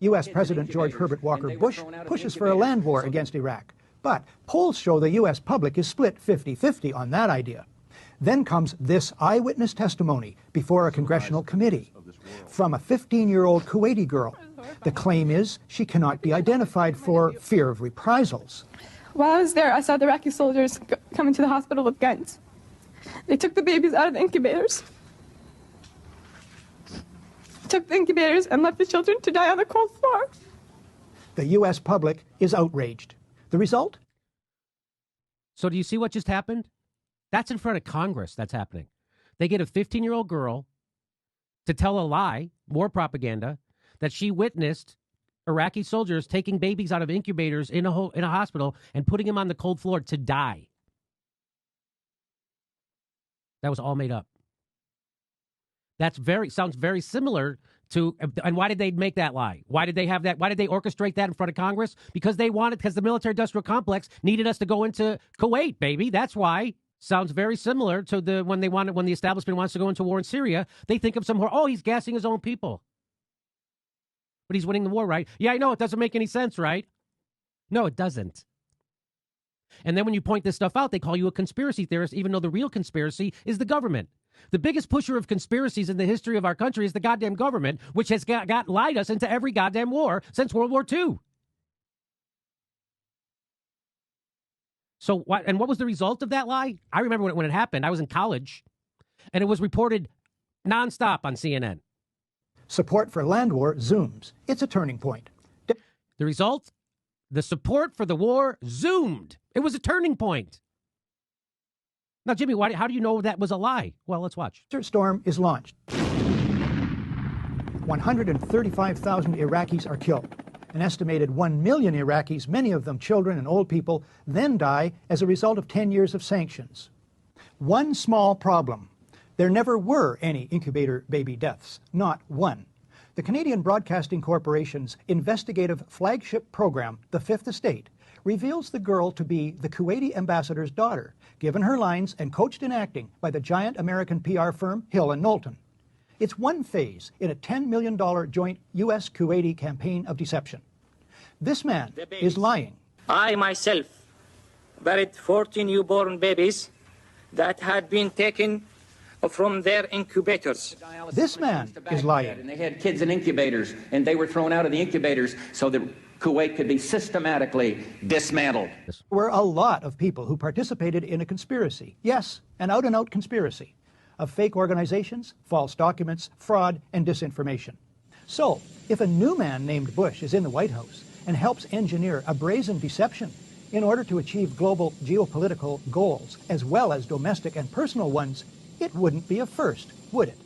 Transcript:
U.S. President George Herbert Walker Bush pushes for a land war against Iraq. But polls show the U.S. public is split 50-50 on that idea. Then comes this eyewitness testimony before a congressional committee from a 15-year-old Kuwaiti girl. The claim is she cannot be identified for fear of reprisals. While I was there, I saw the Iraqi soldiers coming to the hospital with guns. They took the babies out of the incubators. Took the incubators and left the children to die on the cold floor. The U.S. public is outraged. The result? So do you see what just happened? That's in front of Congress that's happening. They get a 15-year-old girl to tell a lie, more propaganda, that she witnessed Iraqi soldiers taking babies out of incubators in a hospital and putting them on the cold floor to die. That was all made up. Sounds very similar to, and why did they make that lie? Why did they have that? Why did they orchestrate that in front of Congress? Because the military industrial complex needed us to go into Kuwait, baby. That's why. Sounds very similar to when the establishment wants to go into war in Syria. They think of he's gassing his own people. But he's winning the war, right? Yeah, I know. It doesn't make any sense, right? No, it doesn't. And then when you point this stuff out, they call you a conspiracy theorist, even though the real conspiracy is the government. The biggest pusher of conspiracies in the history of our country is the goddamn government, which has lied us into every goddamn war since World War II. So what was the result of that lie? I remember when it happened. I was in college, and it was reported nonstop on CNN. Support for land war zooms. It's a turning point. The result? The support for the war zoomed. It was a turning point. Now, Jimmy, how do you know that was a lie? Well, let's watch. Desert Storm is launched. 135,000 Iraqis are killed. An estimated 1 million Iraqis, many of them children and old people, then die as a result of 10 years of sanctions. One small problem. There never were any incubator baby deaths, not one. The Canadian Broadcasting Corporation's investigative flagship program, The Fifth Estate, reveals the girl to be the Kuwaiti ambassador's daughter, given her lines and coached in acting by the giant American PR firm Hill & Knowlton. It's one phase in a $10 million joint U.S.-Kuwaiti campaign of deception. This man is lying. I myself buried 40 newborn babies that had been taken from their incubators. This man is lying. And they had kids in incubators, and they were thrown out of the incubators so that Kuwait could be systematically dismantled. There were a lot of people who participated in a conspiracy. Yes, an out-and-out conspiracy of fake organizations, false documents, fraud, and disinformation. So, if a new man named Bush is in the White House and helps engineer a brazen deception in order to achieve global geopolitical goals, as well as domestic and personal ones, it wouldn't be a first, would it?